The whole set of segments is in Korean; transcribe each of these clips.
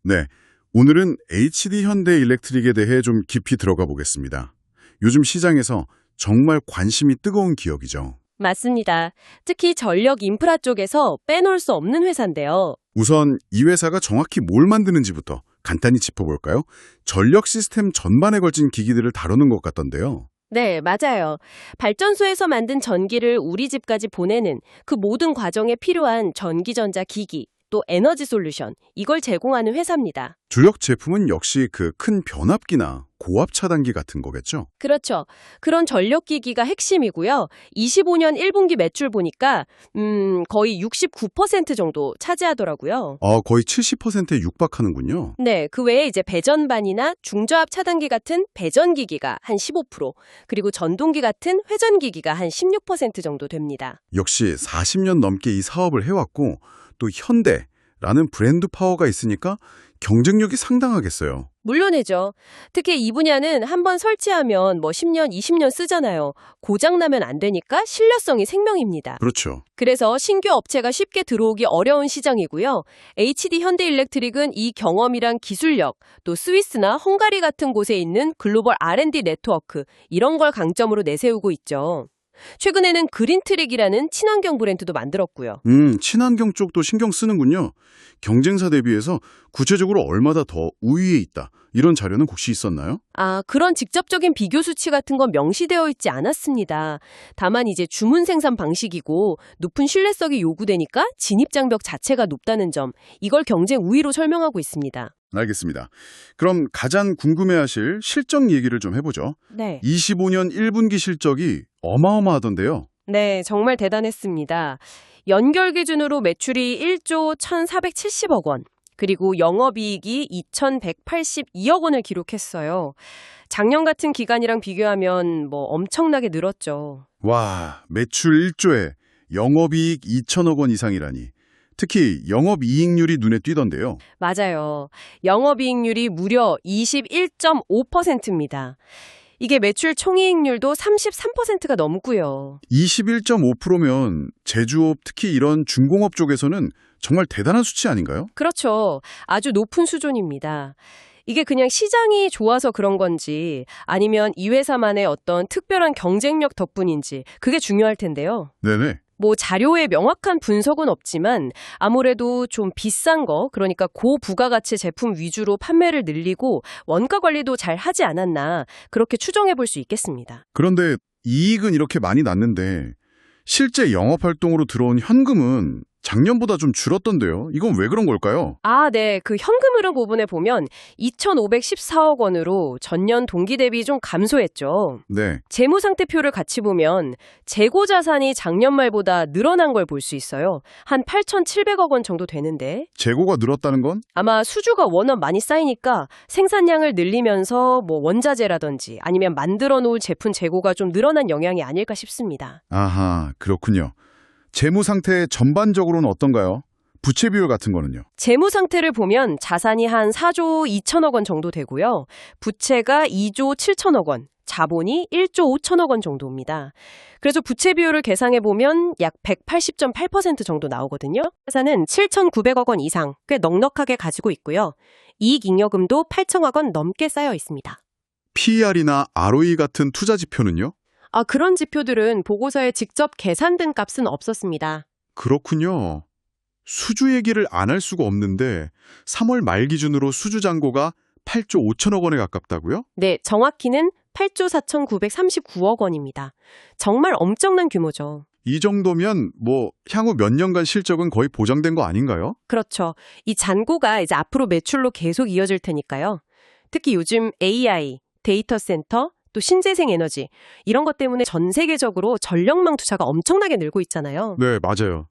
네, 오늘은 HD 현대 일렉트릭에 대해 좀 깊이 들어가 보겠습니다. 요즘 시장에서 정말 관심이 뜨거운 기업이죠. 맞습니다. 특히 전력 인프라 쪽에서 빼놓을 수 없는 회사인데요. 우선 이 회사가 정확히 뭘 만드는지부터 간단히 짚어볼까요? 전력 시스템 전반에 걸친 기기들을 다루는 것 같던데요. 네, 맞아요. 발전소에서 만든 전기를 우리 집까지 보내는 그 모든 과정에 필요한 전기전자 기기, 또 에너지 솔루션, 이걸 제공하는 회사입니다. 주력 제품은 역시 그 큰 변압기나 고압 차단기 같은 거겠죠? 그렇죠. 그런 전력기기가 핵심이고요. 25년 1분기 매출 보니까 거의 69% 정도 차지하더라고요. 거의 70%에 육박하는군요. 네, 그 외에 이제 배전반이나 중저압 차단기 같은 배전기기가 한 15%, 그리고 전동기 같은 회전기기가 한 16% 정도 됩니다. 역시 40년 넘게 이 사업을 해왔고 또 현대라는 브랜드 파워가 있으니까 경쟁력이 상당하겠어요. 물론이죠. 특히 이 분야는 한번 설치하면 10년, 20년 쓰잖아요. 고장나면 안 되니까 신뢰성이 생명입니다. 그렇죠. 그래서 신규 업체가 쉽게 들어오기 어려운 시장이고요. HD 현대일렉트릭은 이 경험이랑 기술력, 또 스위스나 헝가리 같은 곳에 있는 글로벌 R&D 네트워크, 이런 걸 강점으로 내세우고 있죠. 최근에는 그린트릭이라는 친환경 브랜드도 만들었고요. 친환경 쪽도 신경 쓰는군요. 경쟁사 대비해서 구체적으로 얼마나 더 우위에 있다. 이런 자료는 혹시 있었나요? 그런 직접적인 비교 수치 같은 건 명시되어 있지 않았습니다. 다만 이제 주문 생산 방식이고 높은 신뢰성이 요구되니까 진입 장벽 자체가 높다는 점, 이걸 경쟁 우위로 설명하고 있습니다. 알겠습니다. 그럼 가장 궁금해하실 실적 얘기를 좀 해보죠. 네. 25년 1분기 실적이 어마어마하던데요. 네, 정말 대단했습니다. 연결 기준으로 매출이 1조 1,470억 원, 그리고 영업이익이 2,182억 원을 기록했어요. 작년 같은 기간이랑 비교하면 엄청나게 늘었죠. 와, 매출 1조에 영업이익 2천억 원 이상이라니. 특히 영업이익률이 눈에 띄던데요. 맞아요. 영업이익률이 무려 21.5%입니다. 이게 매출 총이익률도 33%가 넘고요. 21.5%면 제조업, 특히 이런 중공업 쪽에서는 정말 대단한 수치 아닌가요? 그렇죠. 아주 높은 수준입니다. 이게 그냥 시장이 좋아서 그런 건지 아니면 이 회사만의 어떤 특별한 경쟁력 덕분인지 그게 중요할 텐데요. 네네. 자료에 명확한 분석은 없지만 아무래도 좀 비싼 거, 그러니까 고부가가치 제품 위주로 판매를 늘리고 원가 관리도 잘 하지 않았나, 그렇게 추정해 볼 수 있겠습니다. 그런데 이익은 이렇게 많이 났는데 실제 영업활동으로 들어온 현금은 작년보다 좀 줄었던데요. 이건 왜 그런 걸까요? 네. 그 현금 흐름 부분에 보면 2,514억 원으로 전년 동기 대비 좀 감소했죠. 네. 재무상태표를 같이 보면 재고 자산이 작년 말보다 늘어난 걸 볼 수 있어요. 한 8,700억 원 정도 되는데 재고가 늘었다는 건? 아마 수주가 워낙 많이 쌓이니까 생산량을 늘리면서 원자재라든지 아니면 만들어 놓을 제품 재고가 좀 늘어난 영향이 아닐까 싶습니다. 아하, 그렇군요. 재무 상태 전반적으로는 어떤가요? 부채 비율 같은 거는요? 재무 상태를 보면 자산이 한 4조 2천억 원 정도 되고요. 부채가 2조 7천억 원, 자본이 1조 5천억 원 정도입니다. 그래서 부채 비율을 계산해 보면 약 180.8% 정도 나오거든요. 회사는 7,900억 원 이상 꽤 넉넉하게 가지고 있고요. 이익잉여금도 8천억 원 넘게 쌓여 있습니다. PER이나 ROE 같은 투자 지표는요? 그런 지표들은 보고서에 직접 계산된 값은 없었습니다. 그렇군요. 수주 얘기를 안 할 수가 없는데 3월 말 기준으로 수주 잔고가 8조 5천억 원에 가깝다고요? 네, 정확히는 8조 4,939억 원입니다. 정말 엄청난 규모죠. 이 정도면 향후 몇 년간 실적은 거의 보장된 거 아닌가요? 그렇죠. 이 잔고가 이제 앞으로 매출로 계속 이어질 테니까요. 특히 요즘 AI, 데이터 센터, 또 신재생 에너지, 이런 것 때문에 전 세계적으로 전력망 투자가 엄청나게 늘고 있잖아요. 네, 맞아요.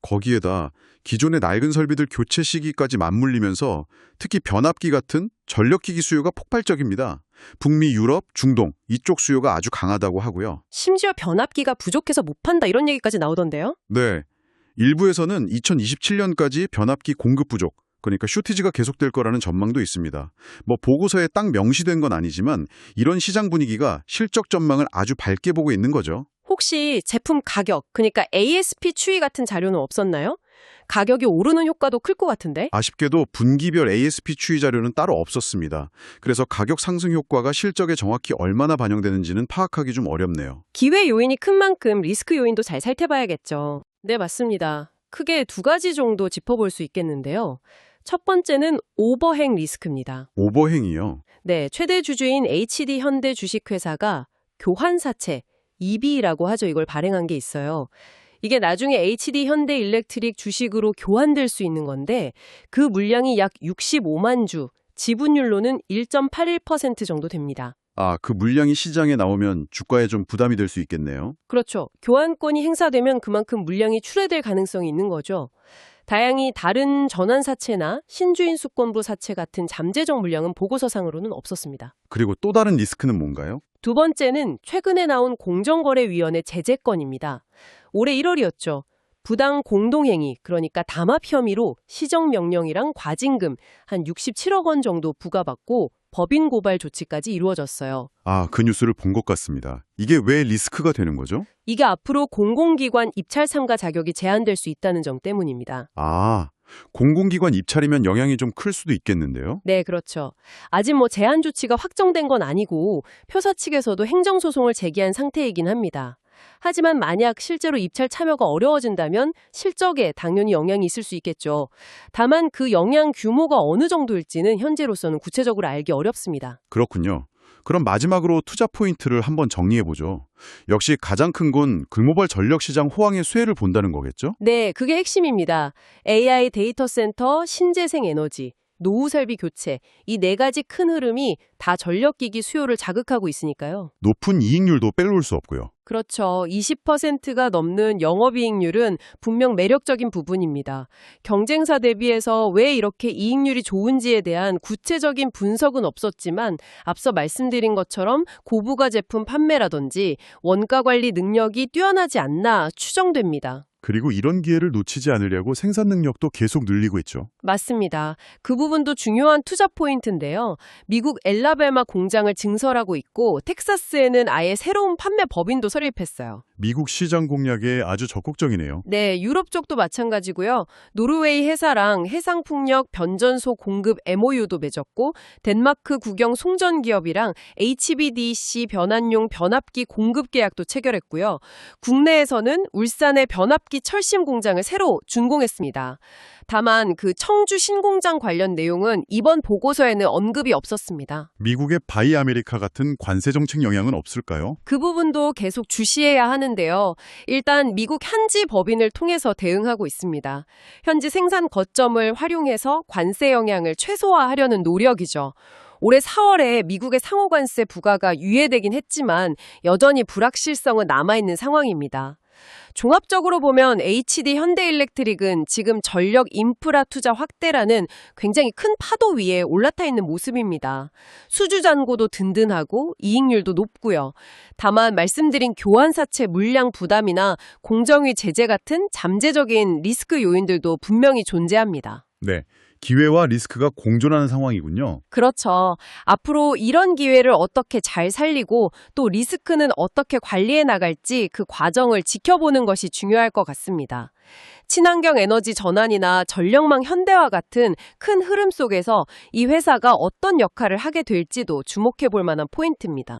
거기에다 기존의 낡은 설비들 교체 시기까지 맞물리면서 특히 변압기 같은 전력기기 수요가 폭발적입니다. 북미, 유럽, 중동 이쪽 수요가 아주 강하다고 하고요. 심지어 변압기가 부족해서 못 판다 이런 얘기까지 나오던데요. 네, 일부에서는 2027년까지 변압기 공급 부족, 그러니까 쇼티지가 계속될 거라는 전망도 있습니다. 보고서에 딱 명시된 건 아니지만 이런 시장 분위기가 실적 전망을 아주 밝게 보고 있는 거죠. 혹시 제품 가격, 그러니까 ASP 추이 같은 자료는 없었나요? 가격이 오르는 효과도 클 것 같은데? 아쉽게도 분기별 ASP 추이 자료는 따로 없었습니다. 그래서 가격 상승 효과가 실적에 정확히 얼마나 반영되는지는 파악하기 좀 어렵네요. 기회 요인이 큰 만큼 리스크 요인도 잘 살펴봐야겠죠. 네, 맞습니다. 크게 두 가지 정도 짚어볼 수 있겠는데요. 첫 번째는 오버행 리스크입니다. 오버행이요. 네, 최대 주주인 HD 현대 주식회사가 교환사채, EB라고 하죠. 이걸 발행한 게 있어요. 이게 나중에 HD 현대 일렉트릭 주식으로 교환될 수 있는 건데 그 물량이 약 65만 주, 지분율로는 1.81% 정도 됩니다. 아, 그 물량이 시장에 나오면 주가에 좀 부담이 될 수 있겠네요. 그렇죠. 교환권이 행사되면 그만큼 물량이 출회될 가능성이 있는 거죠. 다행히 다른 전환사채나 신주인 수권부 사채 같은 잠재적 물량은 보고서상으로는 없었습니다. 그리고 또 다른 리스크는 뭔가요? 두 번째는 최근에 나온 공정거래위원회 제재건입니다. 올해 1월이었죠. 부당 공동행위, 그러니까 담합 혐의로 시정명령이랑 과징금 한 67억 원 정도 부과받고 법인 고발 조치까지 이루어졌어요. 아, 그 뉴스를 본 것 같습니다. 이게 왜 리스크가 되는 거죠? 이게 앞으로 공공기관 입찰 참가 자격이 제한될 수 있다는 점 때문입니다. 아, 공공기관 입찰이면 영향이 좀 클 수도 있겠는데요? 네, 그렇죠. 아직 제한 조치가 확정된 건 아니고 표사 측에서도 행정소송을 제기한 상태이긴 합니다. 하지만 만약 실제로 입찰 참여가 어려워진다면 실적에 당연히 영향이 있을 수 있겠죠. 다만 그 영향 규모가 어느 정도일지는 현재로서는 구체적으로 알기 어렵습니다. 그렇군요. 그럼 마지막으로 투자 포인트를 한번 정리해보죠. 역시 가장 큰 건 글로벌 전력시장 호황의 수혜를 본다는 거겠죠? 네, 그게 핵심입니다. AI 데이터 센터, 신재생 에너지, 노후 설비 교체, 이 네 가지 큰 흐름이 다 전력기기 수요를 자극하고 있으니까요. 높은 이익률도 빼놓을 수 없고요. 그렇죠. 20%가 넘는 영업이익률은 분명 매력적인 부분입니다. 경쟁사 대비해서 왜 이렇게 이익률이 좋은지에 대한 구체적인 분석은 없었지만 앞서 말씀드린 것처럼 고부가 제품 판매라든지 원가 관리 능력이 뛰어나지 않나 추정됩니다. 그리고 이런 기회를 놓치지 않으려고 생산 능력도 계속 늘리고 있죠. 맞습니다. 그 부분도 중요한 투자 포인트인데요. 미국 엘라베마 공장을 증설하고 있고 텍사스에는 아예 새로운 판매 법인도 설립했어요. 미국 시장 공략에 아주 적극적이네요. 네, 유럽 쪽도 마찬가지고요. 노르웨이 회사랑 해상풍력 변전소 공급 MOU도 맺었고 덴마크 국영 송전기업이랑 HVDC 변환용 변압기 공급 계약도 체결했고요. 국내에서는 울산의 변압기 철심 공장을 새로 준공했습니다. 다만 그 청주 신공장 관련 내용은 이번 보고서에는 언급이 없었습니다. 미국의 바이 아메리카 같은 관세 정책 영향은 없을까요? 그 부분도 계속 주시해야 하는데요. 일단 미국 현지 법인을 통해서 대응하고 있습니다. 현지 생산 거점을 활용해서 관세 영향을 최소화하려는 노력이죠. 올해 4월에 미국의 상호관세 부과가 유예되긴 했지만 여전히 불확실성은 남아있는 상황입니다. 종합적으로 보면 HD 현대일렉트릭은 지금 전력 인프라 투자 확대라는 굉장히 큰 파도 위에 올라타 있는 모습입니다. 수주 잔고도 든든하고 이익률도 높고요. 다만 말씀드린 교환사채 물량 부담이나 공정위 제재 같은 잠재적인 리스크 요인들도 분명히 존재합니다. 네, 기회와 리스크가 공존하는 상황이군요. 그렇죠. 앞으로 이런 기회를 어떻게 잘 살리고 또 리스크는 어떻게 관리해 나갈지 그 과정을 지켜보는 것이 중요할 것 같습니다. 친환경 에너지 전환이나 전력망 현대화 같은 큰 흐름 속에서 이 회사가 어떤 역할을 하게 될지도 주목해 볼 만한 포인트입니다.